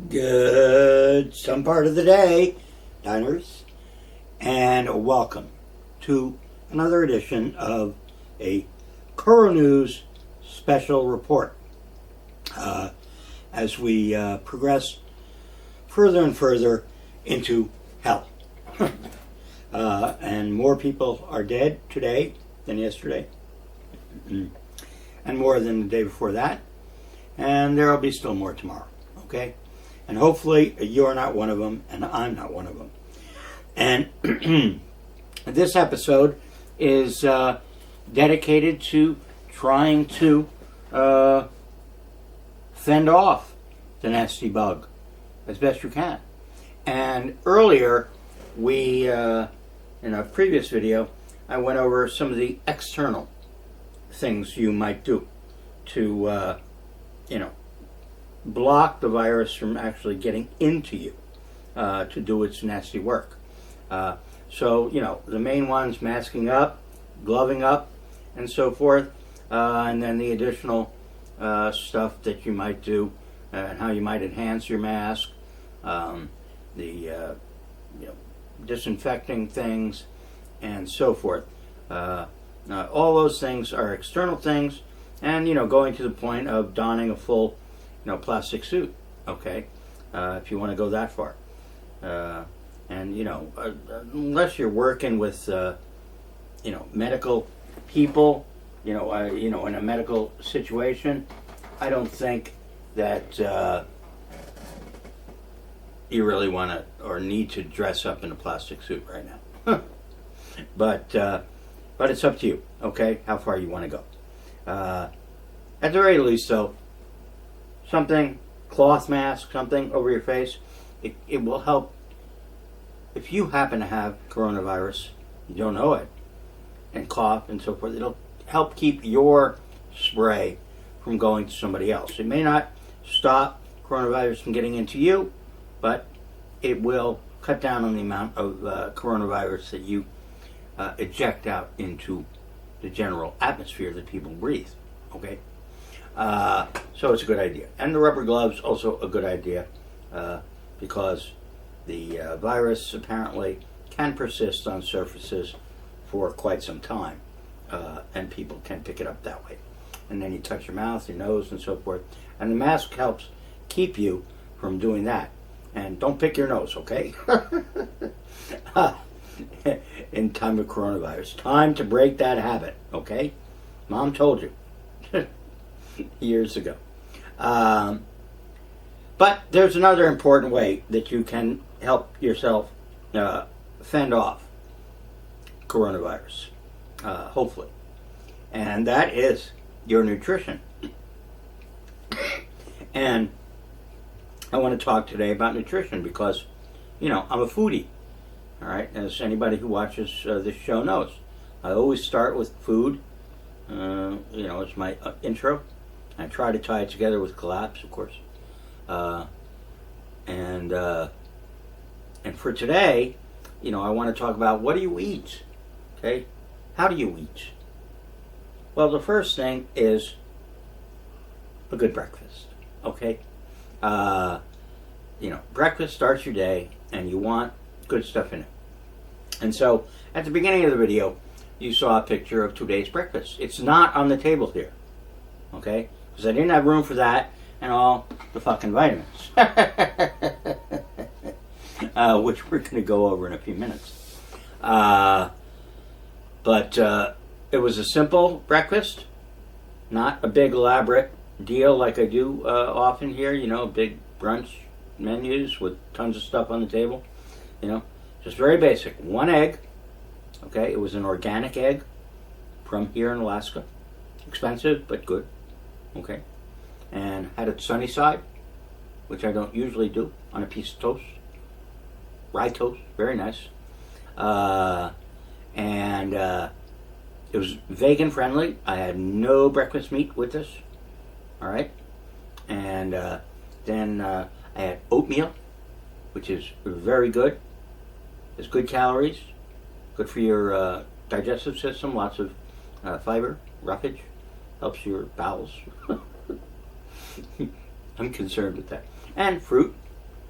Good some part of the day, diners, and welcome to another edition of a Coro News special report. As we progress further and further into hell. And more people are dead today than yesterday, and more than the day before that, and there will be still more tomorrow, okay? And hopefully you're not one of them, and I'm not one of them. And this episode is dedicated to trying to fend off the nasty bug as best you can. And earlier, we, in a previous video, I went over some of the external things you might do to, block the virus from actually getting into you to do its nasty work. So, the main ones, masking up, gloving up, and so forth, and then the additional stuff that you might do and how you might enhance your mask, disinfecting things, and so forth. All those things are external things, and going to the point of donning a full plastic suit, okay, if you want to go that far. And unless you're working with medical people, in a medical situation, I don't think that you really want to or need to dress up in a plastic suit right now. But it's up to you, okay, how far you want to go. At the very least, though, something, cloth mask, something over your face, it will help. If you happen to have coronavirus, you don't know it, and cough and so forth, it'll help keep your spray from going to somebody else. It may not stop coronavirus from getting into you, but it will cut down on the amount of coronavirus that you eject out into the general atmosphere that people breathe, okay? So it's a good idea. And the rubber gloves, also a good idea, because the virus apparently can persist on surfaces for quite some time, and people can pick it up that way. And then you touch your mouth, your nose, and so forth. And the mask helps keep you from doing that. And don't pick your nose, okay? In time of coronavirus. Time to break that habit, okay? Mom told you. Years ago. But there's another important way that you can help yourself fend off coronavirus, hopefully. And that is your nutrition. And I want to talk today about nutrition because, I'm a foodie. All right, as anybody who watches this show knows. I always start with food. It's my intro. I try to tie it together with collapse, of course. And for today, I want to talk about what do you eat? Okay? How do you eat? Well, the first thing is a good breakfast. Okay? Breakfast starts your day, and you want good stuff in it. And so, at the beginning of the video, you saw a picture of today's breakfast. It's not on the table here. Okay? Because I didn't have room for that and all the fucking vitamins. Which we're going to go over in a few minutes. But it was a simple breakfast. Not a big elaborate deal like I do often here. Big brunch menus with tons of stuff on the table. Just very basic. One egg. Okay, it was an organic egg from here in Alaska. Expensive, but good. Okay. And had it sunny side, which I don't usually do, on a piece of toast. Rye toast, very nice. And it was vegan friendly. I had no breakfast meat with this. All right. And then I had oatmeal, which is very good. It's good calories, good for your digestive system, lots of fiber, roughage, helps your bowels. I'm concerned with that. And fruit,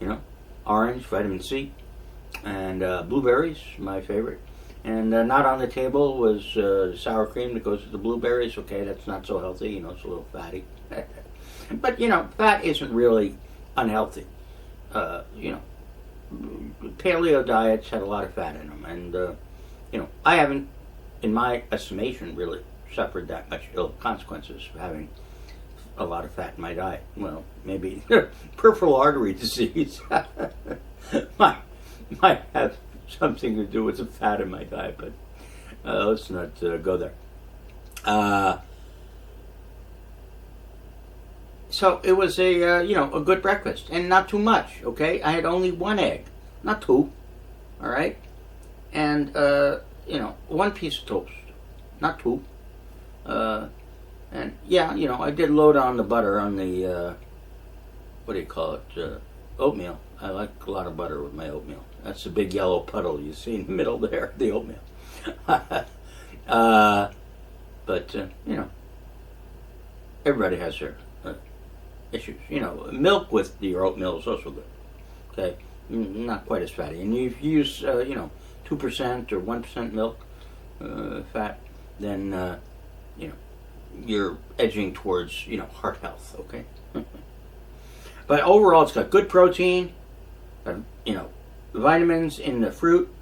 You know, orange, vitamin C, and blueberries, my favorite. And not on the table was sour cream that goes with the blueberries. Okay, that's not so healthy. You know, it's a little fatty. But, you know, fat isn't really unhealthy. You know, paleo diets had a lot of fat in them. And, you know, I haven't, in my estimation, really suffered that much ill consequences of having a lot of fat in my diet. Well, maybe peripheral artery disease might have something to do with the fat in my diet, but let's not go there. So it was a you know, a good breakfast, and not too much. Okay, I had only one egg, not two. All right, and you know, one piece of toast, not two. And yeah, you know, I did load on the butter on the what do you call it? Oatmeal. I like a lot of butter with my oatmeal. That's the big yellow puddle you see in the middle there, the oatmeal. But you know, everybody has their issues. You know, milk with your oatmeal is also good. Okay, not quite as fatty. And if you use you know, 2% or 1% milk fat, then you know, you're edging towards, you know, heart health. Okay. But overall, it's got good protein, you know, vitamins in the fruit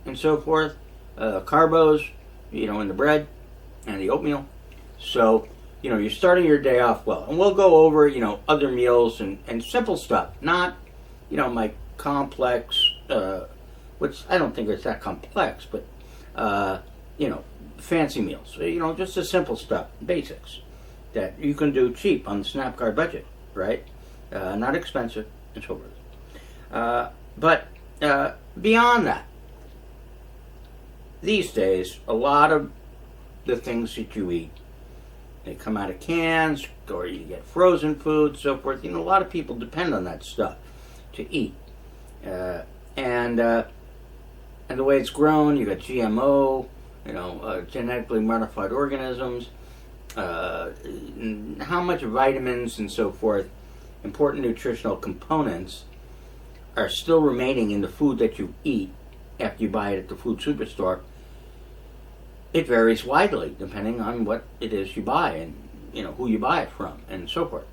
and so forth, carbos, you know, in the bread and the oatmeal. So, you know, you're starting your day off well. And we'll go over, you know, other meals and simple stuff, not, you know, my complex, which I don't think it's that complex, but, you know, fancy meals. So, you know, just the simple stuff, basics, that you can do cheap on the SnapCard budget, right? Not expensive, and so forth. But beyond that, these days, a lot of the things that you eat, they come out of cans, or you get frozen food, so forth. You know, a lot of people depend on that stuff to eat. And the way it's grown, you got GMO, you know, genetically modified organisms, how much vitamins and so forth, important nutritional components, are still remaining in the food that you eat after you buy it at the food superstore. It varies widely depending on what it is you buy and, you know, who you buy it from and so forth.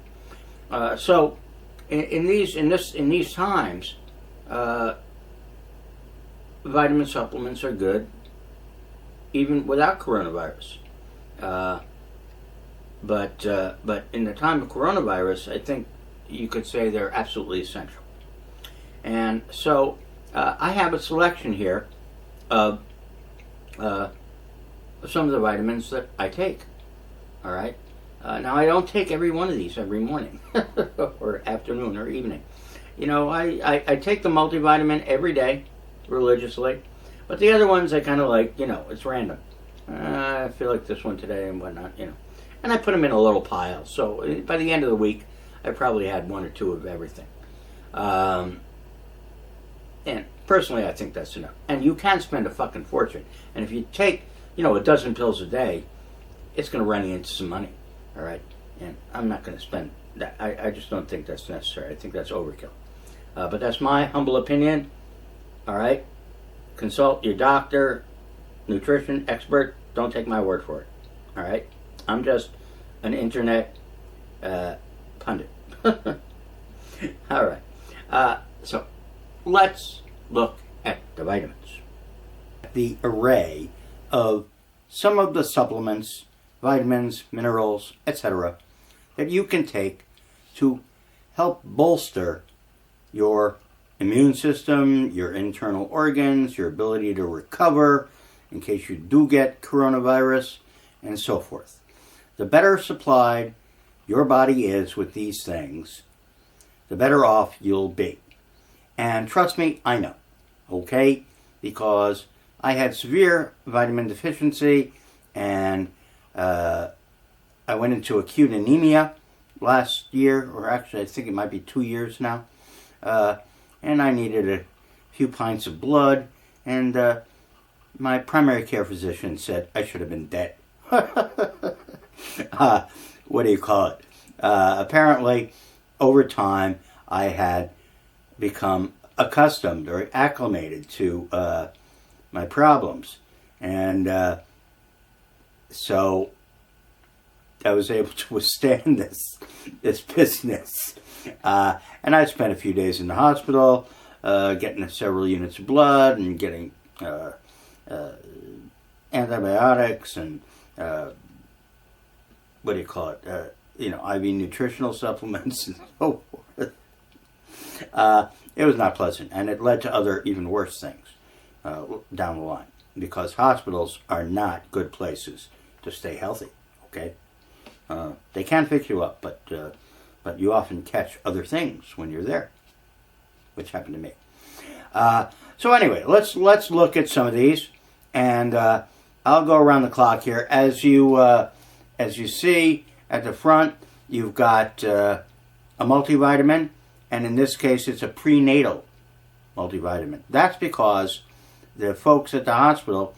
So in these times, vitamin supplements are good even without coronavirus. But in the time of coronavirus, I think you could say they're absolutely essential. And so I have a selection here of some of the vitamins that I take. All right. Now, I don't take every one of these every morning or afternoon or evening. You know, I take the multivitamin every day religiously, but the other ones I kind of like, you know, it's random. I feel like this one today and whatnot, you know. And I put them in a little pile. So by the end of the week, I probably had one or two of everything. And personally, I think that's enough. And you can spend a fucking fortune. And if you take, you know, a dozen pills a day, it's going to run you into some money. All right? And I'm not going to spend that. I just don't think that's necessary. I think that's overkill. But that's my humble opinion. All right? Consult your doctor, nutrition expert. Don't take my word for it. All right? I'm just an internet pundit. All right. So let's look at the vitamins. The array of some of the supplements, vitamins, minerals, etc., that you can take to help bolster your immune system, your internal organs, your ability to recover in case you do get coronavirus, and so forth. The better supplied your body is with these things, the better off you'll be. And trust me, I know, okay? Because I had severe vitamin deficiency, and I went into acute anemia last year, or actually I think it might be 2 years now, and I needed a few pints of blood, and my primary care physician said I should have been dead. What do you call it? Apparently, over time, I had become accustomed or acclimated to my problems. And so I was able to withstand this business. And I spent a few days in the hospital, getting several units of blood and getting antibiotics and what do you call it? IV nutritional supplements and so forth. It was not pleasant, and it led to other even worse things down the line, because hospitals are not good places to stay healthy. Okay, they can fix you up, but you often catch other things when you're there, which happened to me. So anyway, let's look at some of these, and I'll go around the clock here. As you see at the front, you've got a multivitamin, and in this case, it's a prenatal multivitamin. That's because the folks at the hospital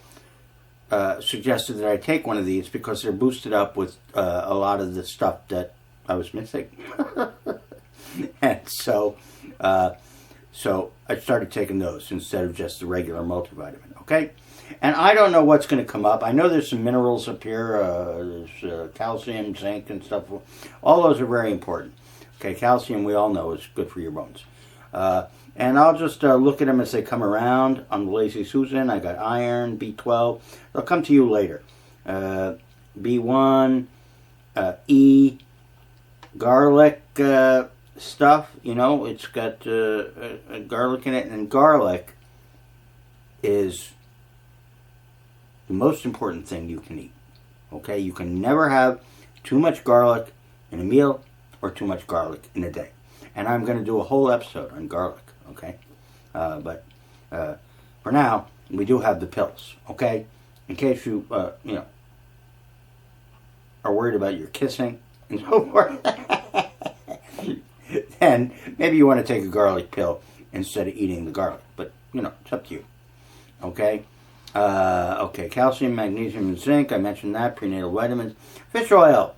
suggested that I take one of these because they're boosted up with a lot of the stuff that I was missing. And so I started taking those instead of just the regular multivitamin, okay? And I don't know what's going to come up. I know there's some minerals up here. There's calcium, zinc, and stuff. All those are very important. Okay, calcium, we all know, is good for your bones. And I'll just look at them as they come around. On the Lazy Susan, I got iron, B12. They'll come to you later. B1, E, garlic stuff. It's got garlic in it. And garlic is the most important thing you can eat. Okay, you can never have too much garlic in a meal or too much garlic in a day. And I'm going to do a whole episode on garlic, okay? But for now, we do have the pills, okay? In case you, are worried about your kissing and so forth, then maybe you want to take a garlic pill instead of eating the garlic. But, it's up to you, okay? Okay, calcium, magnesium, and zinc. I mentioned that. Prenatal vitamins. Fish oil.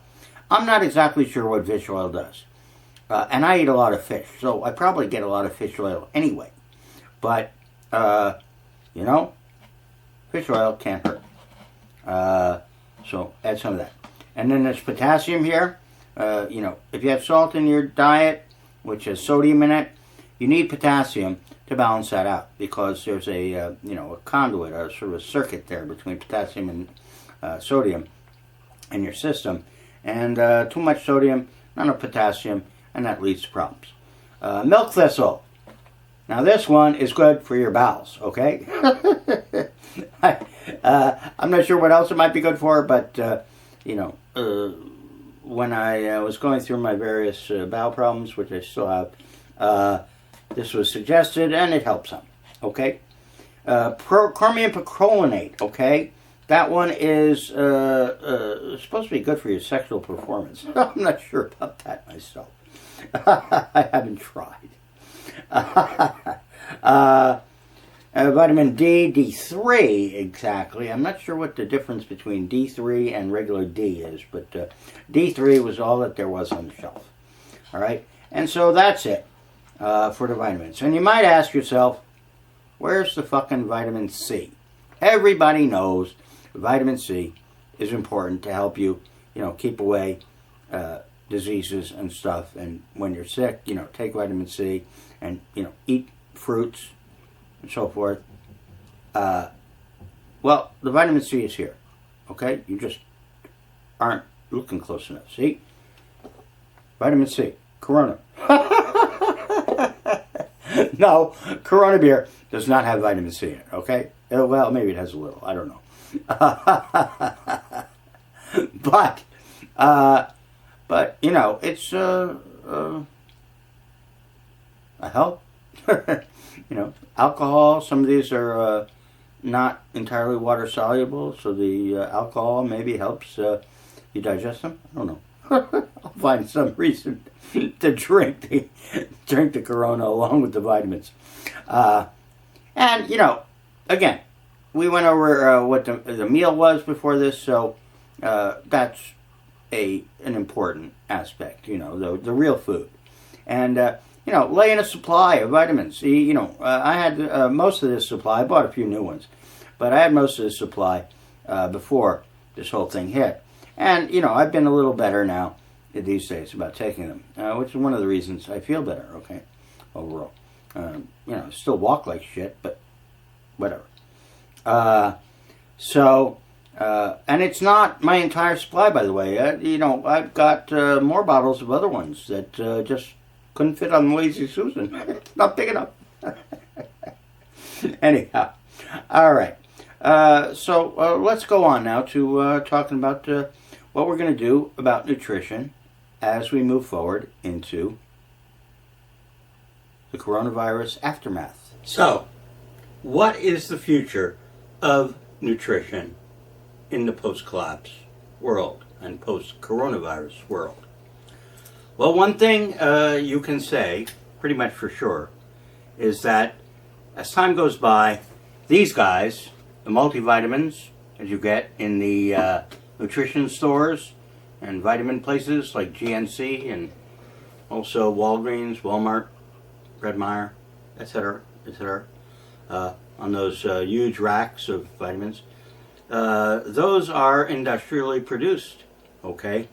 I'm not exactly sure what fish oil does. And I eat a lot of fish, so I probably get a lot of fish oil anyway. But, fish oil can't hurt. So add some of that. And then there's potassium here. If you have salt in your diet, which has sodium in it, you need potassium to balance that out, because there's a conduit, a sort of a circuit there between potassium and sodium in your system. And too much sodium, not enough potassium, and that leads to problems. Milk thistle. Now this one is good for your bowels, okay? I'm not sure what else it might be good for, but, when I was going through my various bowel problems, which I still have, this was suggested, and it helps some, okay? Chromium perchlorate, okay? That one is supposed to be good for your sexual performance. I'm not sure about that myself. I haven't tried. Vitamin D, D3 exactly. I'm not sure what the difference between D3 and regular D is, but D3 was all that there was on the shelf. All right? And so that's it for the vitamins. And you might ask yourself, where's the fucking vitamin C? Everybody knows vitamin C is important to help you, keep away diseases and stuff. And when you're sick, take vitamin C and, eat fruits and so forth. Well, the vitamin C is here, okay? You just aren't looking close enough. See? Vitamin C. Corona. No, Corona beer does not have vitamin C in it, okay? Well, maybe it has a little. I don't know. But it's a help. Alcohol. Some of these are not entirely water soluble, so the alcohol maybe helps you digest them. I don't know. I'll find some reason to drink the Corona along with the vitamins. And again, we went over what the meal was before this, so that's an important aspect. The real food. And lay in a supply of vitamins. I had most of this supply. I bought a few new ones, but I had most of this supply before this whole thing hit. And, I've been a little better now these days about taking them, which is one of the reasons I feel better, okay, overall. Still walk like shit, but whatever. And it's not my entire supply, by the way. I've got more bottles of other ones that just couldn't fit on Lazy Susan. It's not big enough. Anyhow, all right. So let's go on now to talking about what we're going to do about nutrition as we move forward into the coronavirus aftermath. So, what is the future of nutrition in the post-collapse world and post-coronavirus world? Well, one thing you can say, pretty much for sure, is that as time goes by, these guys, the multivitamins, as you get in the nutrition stores and vitamin places like GNC and also Walgreens, Walmart, Fred Meyer, etc., on those huge racks of vitamins, those are industrially produced, okay?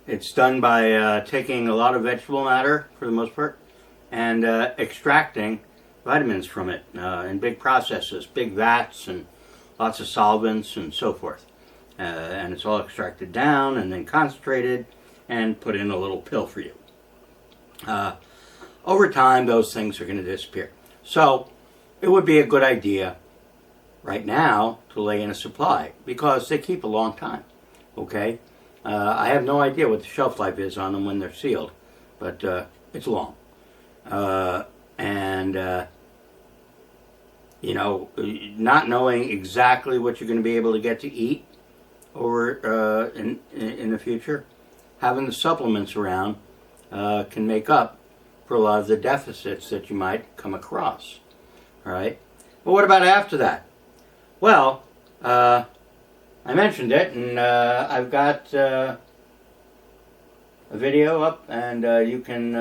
It's done by taking a lot of vegetable matter, for the most part, and extracting vitamins from it in big processes, big vats, and lots of solvents and so forth. And it's all extracted down and then concentrated and put in a little pill for you. Over time, those things are going to disappear. So it would be a good idea right now to lay in a supply because they keep a long time. Okay? I have no idea what the shelf life is on them when they're sealed, but it's long. Not knowing exactly what you're going to be able to get to eat over in the future, having the supplements around can make up for a lot of the deficits that you might come across. All right? But what about after that? Well, I mentioned it, and I've got a video up, and you can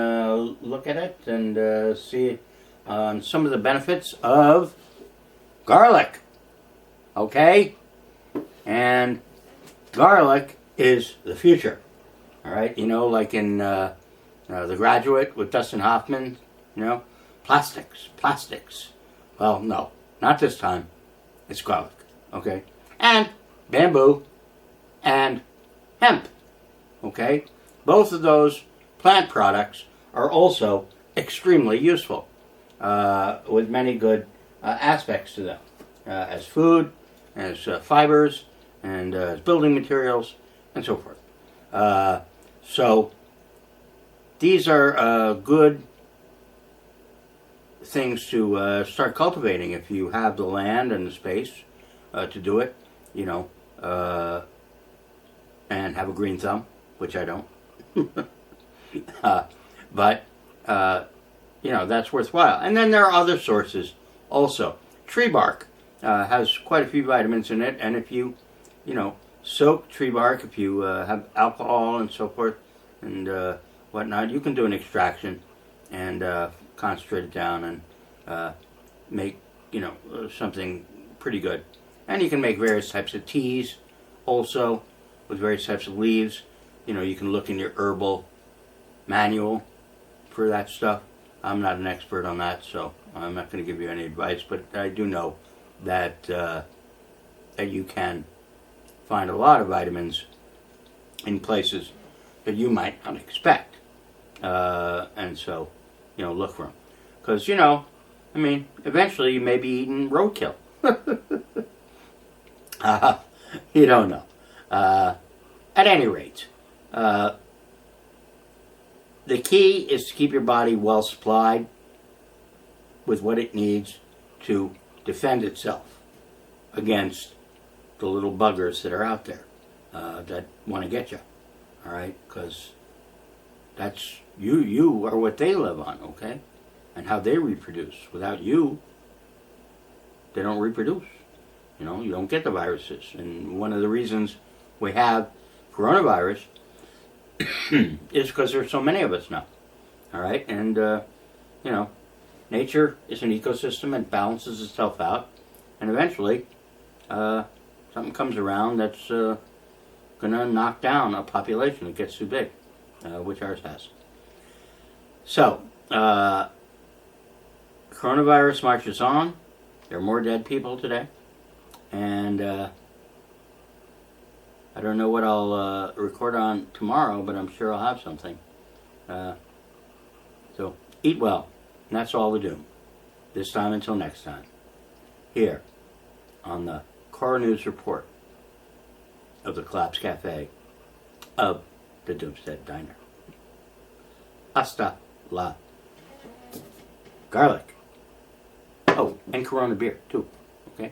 look at it and see some of the benefits of garlic. Okay? And garlic is the future. All right? Like in The Graduate with Dustin Hoffman, plastics. Well, no, not this time. It's garlic, okay? And bamboo and hemp, okay? Both of those plant products are also extremely useful with many good aspects to them as food, as fibers, and as building materials, and so forth. So these are good things to start cultivating if you have the land and the space to do it, and have a green thumb, which I don't. But that's worthwhile. And then there are other sources also. Tree bark has quite a few vitamins in it, and if you, soak tree bark, if you have alcohol and so forth and whatnot, you can do an extraction and concentrate it down and make, something pretty good. And you can make various types of teas also with various types of leaves. You can look in your herbal manual for that stuff. I'm not an expert on that, so I'm not going to give you any advice, but I do know that that you can find a lot of vitamins in places that you might not expect. And so, look for them. Because, eventually you may be eating roadkill. You don't know. At any rate, the key is to keep your body well supplied with what it needs to defend itself against the little buggers that are out there that want to get you. All right? Because that's you are what they live on, okay? And how they reproduce. Without you, they don't reproduce. You don't get the viruses. And one of the reasons we have coronavirus is because there's so many of us now. All right, and nature is an ecosystem and balances itself out, and eventually, something comes around that's going to knock down a population that gets too big, which ours has. So, coronavirus marches on. There are more dead people today, and I don't know what I'll record on tomorrow, but I'm sure I'll have something. So eat well, and that's all we do. This time until next time, here on the Core News Report of the Collapse Cafe of the Doomstead Diner. Hasta la garlic. Oh, and Corona beer too. Okay.